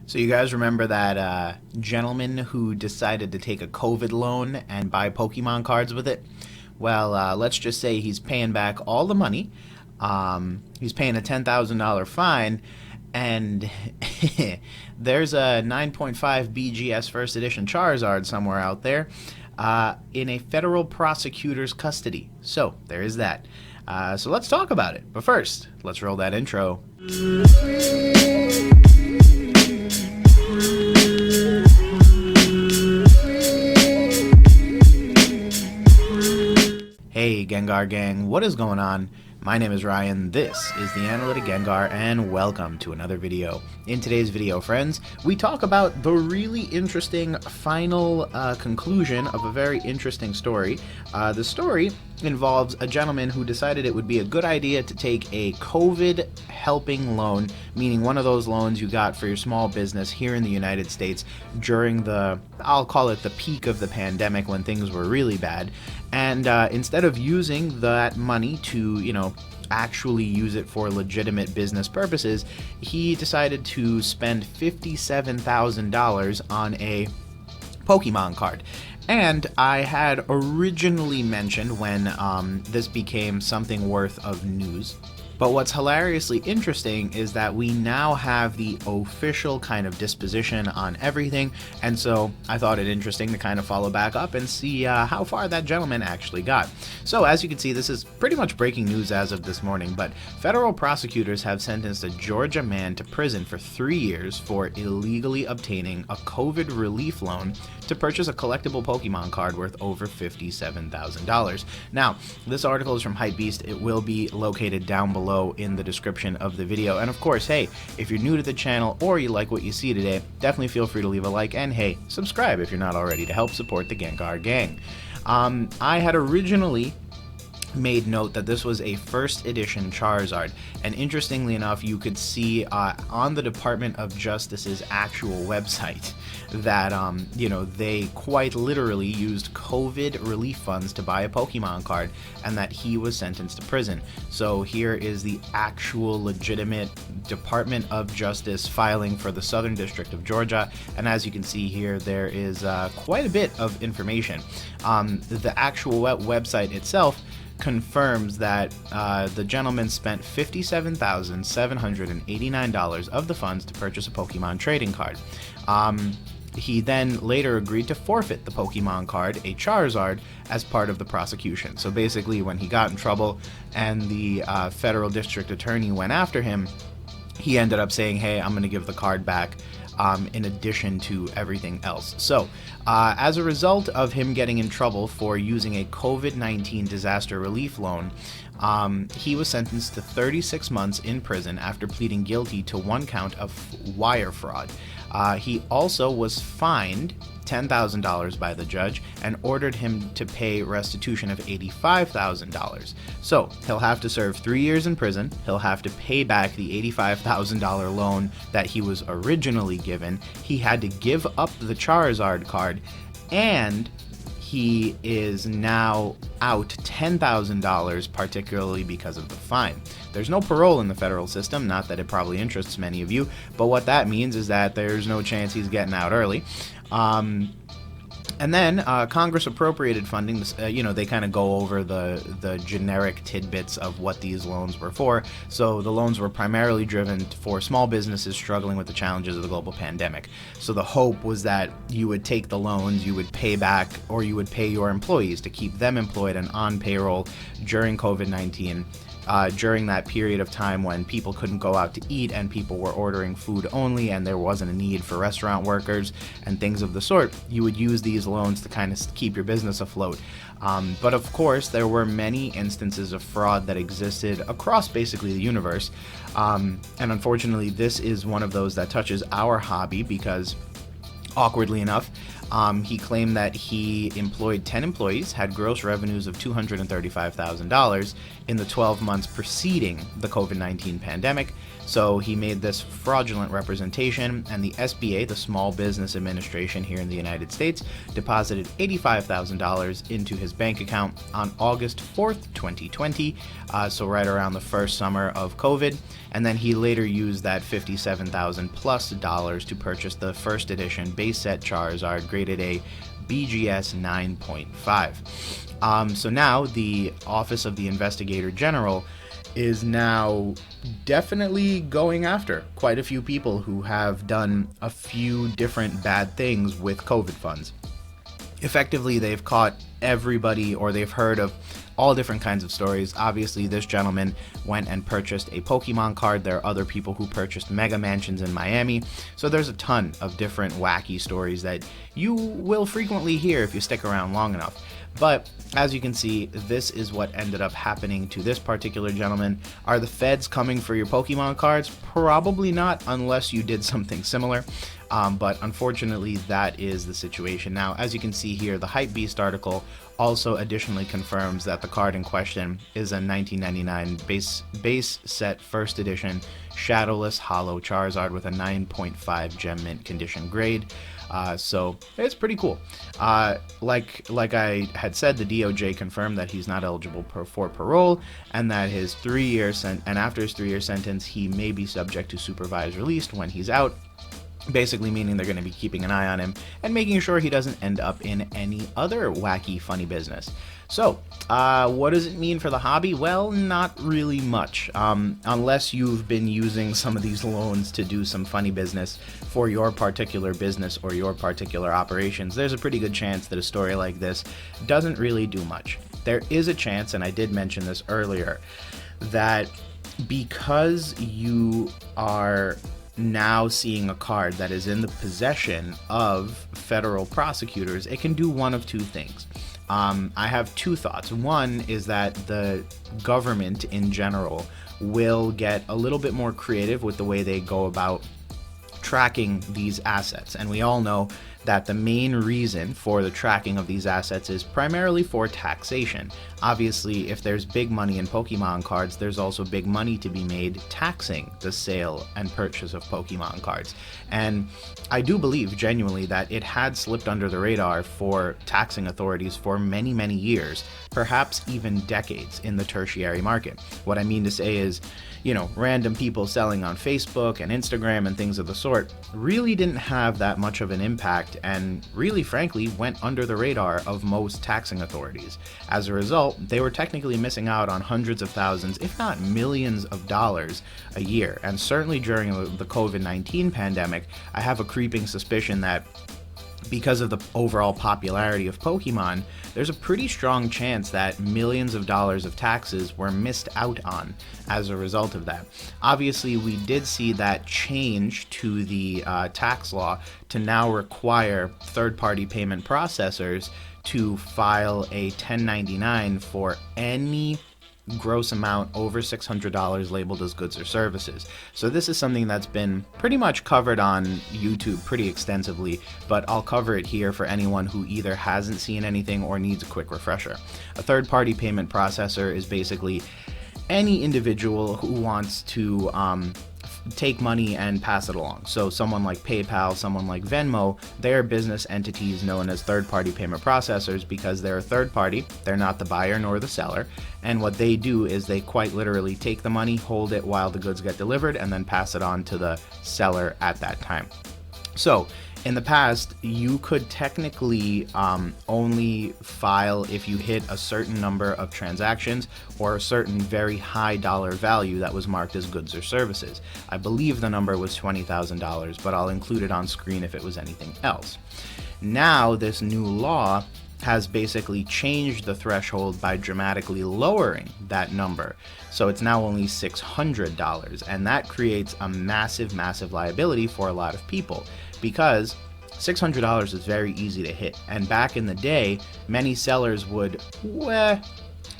So you guys remember that gentleman who decided to take a COVID loan and buy Pokemon cards with it? Well, let's just say he's paying back all the money. He's paying a $10,000 fine, and there's a 9.5 BGS First Edition Charizard somewhere out there in a federal prosecutor's custody. So there is that. So let's talk about it. But first, let's roll that intro. Hey Gengar Gang, what is going on? My name is Ryan, this is the Analytic Gengar, and welcome to another video. In today's video, friends, we talk about the really interesting final conclusion of a very interesting story. The story involves a gentleman who decided it would be a good idea to take a COVID helping loan, meaning one of those loans you got for your small business here in the United States during the, I'll call it the peak of the pandemic when things were really bad. And instead of using that money to, actually use it for legitimate business purposes, he decided to spend $57,000 on a Pokemon card. And I had originally mentioned when this became something worth of news. But what's hilariously interesting is that we now have the official kind of disposition on everything, and so I thought it interesting to kind of follow back up and see how far that gentleman actually got. So as you can see, this is pretty much breaking news as of this morning, but federal prosecutors have sentenced a Georgia man to prison for 3 years for illegally obtaining a COVID relief loan to purchase a collectible Pokemon card worth over $57,000. Now, this article is from Hypebeast. It will be located down below in the description of the video. And of course, hey, if you're new to the channel or you like what you see today, definitely feel free to leave a like, and hey, subscribe if you're not already to help support the Gengar Gang. I had originally made note that this was a first edition Charizard, and interestingly enough, you could see on the Department of Justice's actual website that they quite literally used COVID relief funds to buy a Pokemon card, and that he was sentenced to prison. So here is the actual legitimate Department of Justice filing for the Southern District of Georgia, and as you can see here, there is quite a bit of information. The actual website itself confirms that the gentleman spent $57,789 of the funds to purchase a Pokemon trading card. He then later agreed to forfeit the Pokemon card, a Charizard, as part of the prosecution. So basically, when he got in trouble and the federal district attorney went after him, he ended up saying, hey, I'm going to give the card back in addition to everything else. So as a result of him getting in trouble for using a COVID-19 disaster relief loan, he was sentenced to 36 months in prison after pleading guilty to one count of wire fraud. He also was fined $10,000 by the judge and ordered him to pay restitution of $85,000. So he'll have to serve 3 years in prison. He'll have to pay back the $85,000 loan that he was originally given. He had to give up the Charizard card, and he is now out $10,000, particularly because of the fine. There's no parole in the federal system, not that it probably interests many of you, but what that means is that there's no chance he's getting out early. And then Congress appropriated funding. They kind of go over the generic tidbits of what these loans were for. So the loans were primarily driven for small businesses struggling with the challenges of the global pandemic. So the hope was that you would take the loans, you would pay back, or you would pay your employees to keep them employed and on payroll during COVID-19. During that period of time when people couldn't go out to eat and people were ordering food only and there wasn't a need for restaurant workers and things of the sort, you would use these loans to kind of keep your business afloat. But of course, there were many instances of fraud that existed across basically the universe. And unfortunately, this is one of those that touches our hobby because, awkwardly enough, he claimed that he employed 10 employees, had gross revenues of $235,000 in the 12 months preceding the COVID-19 pandemic. So he made this fraudulent representation, and the SBA, the Small Business Administration here in the United States, deposited $85,000 into his bank account on August 4th, 2020, so right around the first summer of COVID. and then he later used that $57,000 plus to purchase the first edition base set Charizard graded a BGS 9.5. So now the Office of the Investigator General is now definitely going after quite a few people who have done a few different bad things with COVID funds. Effectively, they've caught everybody, or they've heard of all different kinds of stories. Obviously, this gentleman went and purchased a Pokemon card. There are other people who purchased mega mansions in Miami. So there's a ton of different wacky stories that you will frequently hear if you stick around long enough. But as you can see, this is what ended up happening to this particular gentleman. Are the feds coming for your Pokemon cards? Probably not, unless you did something similar. But unfortunately, that is the situation. Now, as you can see here, the Hypebeast article also additionally confirms that the card in question is a 1999 base set first edition Shadowless Hollow Charizard with a 9.5 gem mint condition grade. So it's pretty cool. Like I had said, the DOJ confirmed that he's not eligible for parole, and that his 3-year and after his 3-year sentence, he may be subject to supervised release when he's out. Basically meaning they're going to be keeping an eye on him and making sure he doesn't end up in any other wacky, funny business. So, what does it mean for the hobby? Well, not really much, unless you've been using some of these loans to do some funny business for your particular business or your particular operations. There's a pretty good chance that a story like this doesn't really do much. There is a chance, and I did mention this earlier, that because you are now seeing a card that is in the possession of federal prosecutors, it can do one of two things. I have two thoughts. One is that the government in general will get a little bit more creative with the way they go about tracking these assets. And we all know that the main reason for the tracking of these assets is primarily for taxation. Obviously, if there's big money in Pokemon cards, there's also big money to be made taxing the sale and purchase of Pokemon cards. And I do believe genuinely that it had slipped under the radar for taxing authorities for many, many years, perhaps even decades in the tertiary market. What I mean to say is, you know, random people selling on Facebook and Instagram and things of the sort really didn't have that much of an impact, and really, frankly, went under the radar of most taxing authorities. As a result, they were technically missing out on hundreds of thousands, if not millions of dollars a year. And certainly during the COVID-19 pandemic, I have a creeping suspicion that because of the overall popularity of Pokemon, there's a pretty strong chance that millions of dollars of taxes were missed out on as a result of that. Obviously, we did see that change to the tax law to now require third-party payment processors to file a 1099 for any gross amount over $600 labeled as goods or services. So this is something that's been pretty much covered on YouTube pretty extensively, but I'll cover it here for anyone who either hasn't seen anything or needs a quick refresher. A third-party payment processor is basically any individual who wants to take money and pass it along. So someone like PayPal, someone like Venmo, they're business entities known as third-party payment processors because they're a third party, they're not the buyer nor the seller, and what they do is they quite literally take the money, hold it while the goods get delivered, and then pass it on to the seller at that time. So in the past, you could technically only file if you hit a certain number of transactions or a certain very high dollar value that was marked as goods or services. I believe the number was $20,000, but I'll include it on screen if it was anything else. Now, this new law has basically changed the threshold by dramatically lowering that number. So it's now only $600, and that creates a massive, massive liability for a lot of people, because $600 is very easy to hit. And back in the day, many sellers would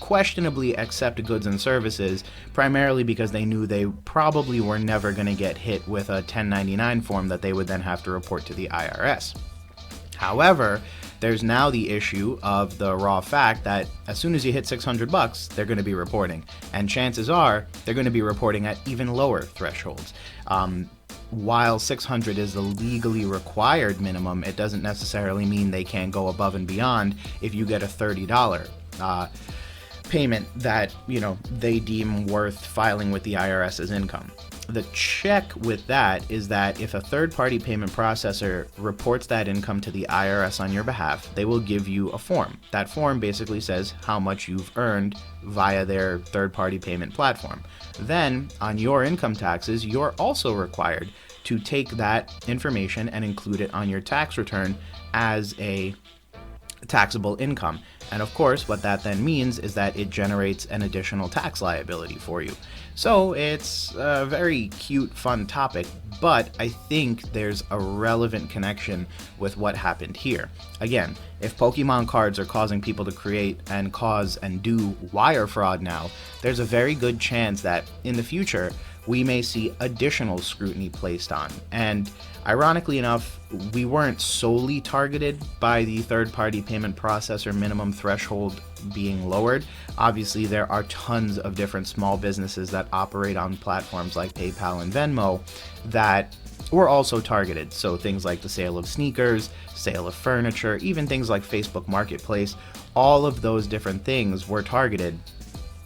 questionably accept goods and services, primarily because they knew they probably were never going to get hit with a 1099 form that they would then have to report to the IRS. However, there's now the issue of the raw fact that as soon as you hit $600, they're going to be reporting. And chances are they're going to be reporting at even lower thresholds. While 600 is the legally required minimum, it doesn't necessarily mean they can't go above and beyond if you get a $30 payment that, they deem worth filing with the IRS as income. The check with that is that if a third-party payment processor reports that income to the IRS on your behalf, they will give you a form. That form basically says how much you've earned via their third-party payment platform. Then, on your income taxes, you're also required to take that information and include it on your tax return as a taxable income. And of course, what that then means is that it generates an additional tax liability for you. So it's a very cute, fun topic, but I think there's a relevant connection with what happened here. Again, if Pokemon cards are causing people to create and cause and do wire fraud now, there's a very good chance that in the future, we may see additional scrutiny placed on. And ironically enough, we weren't solely targeted by the third-party payment processor minimum threshold being lowered. Obviously, there are tons of different small businesses that operate on platforms like PayPal and Venmo that were also targeted. So things like the sale of sneakers, sale of furniture, even things like Facebook Marketplace, all of those different things were targeted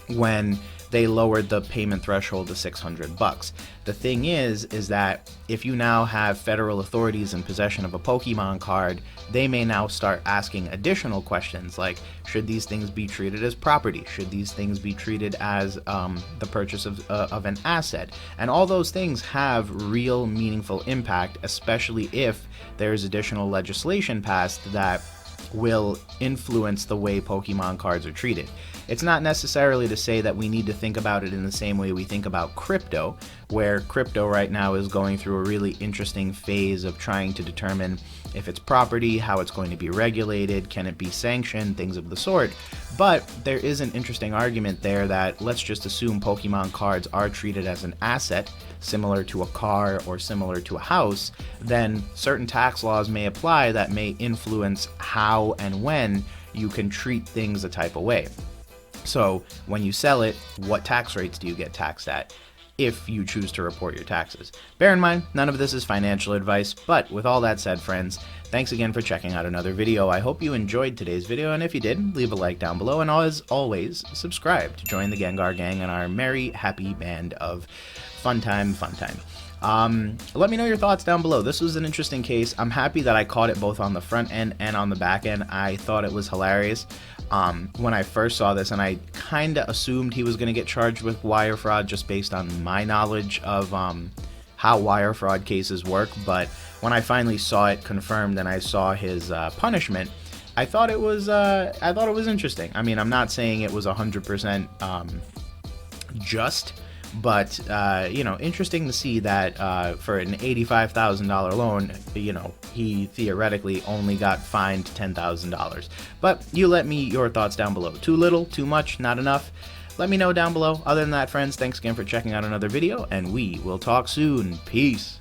when they lowered the payment threshold to $600. The thing is that if you now have federal authorities in possession of a Pokemon card, they may now start asking additional questions like, should these things be treated as property? Should these things be treated as the purchase of an asset? And all those things have real meaningful impact, especially if there's additional legislation passed that will influence the way Pokemon cards are treated. It's not necessarily to say that we need to think about it in the same way we think about crypto, where crypto right now is going through a really interesting phase of trying to determine if it's property, how it's going to be regulated, can it be sanctioned, things of the sort. But there is an interesting argument there that let's just assume Pokemon cards are treated as an asset, similar to a car or similar to a house, then certain tax laws may apply that may influence how and when you can treat things a type of way. So when you sell it, what tax rates do you get taxed at if you choose to report your taxes? Bear in mind, none of this is financial advice, but with all that said, friends, thanks again for checking out another video. I hope you enjoyed today's video, and if you did, leave a like down below, and as always, subscribe to join the Gengar Gang and our merry, happy band of fun time. Let me know your thoughts down below. This was an interesting case. I'm happy that I caught it both on the front end and on the back end. I thought it was hilarious when I first saw this, and I kind of assumed he was going to get charged with wire fraud just based on my knowledge of how wire fraud cases work. But when I finally saw it confirmed and I saw his punishment, I thought it was interesting. I mean, I'm not saying it was 100% just. But, interesting to see that for an $85,000 loan, he theoretically only got fined $10,000. But you let me your thoughts down below. Too little, too much, not enough? Let me know down below. Other than that, friends, thanks again for checking out another video, and we will talk soon. Peace.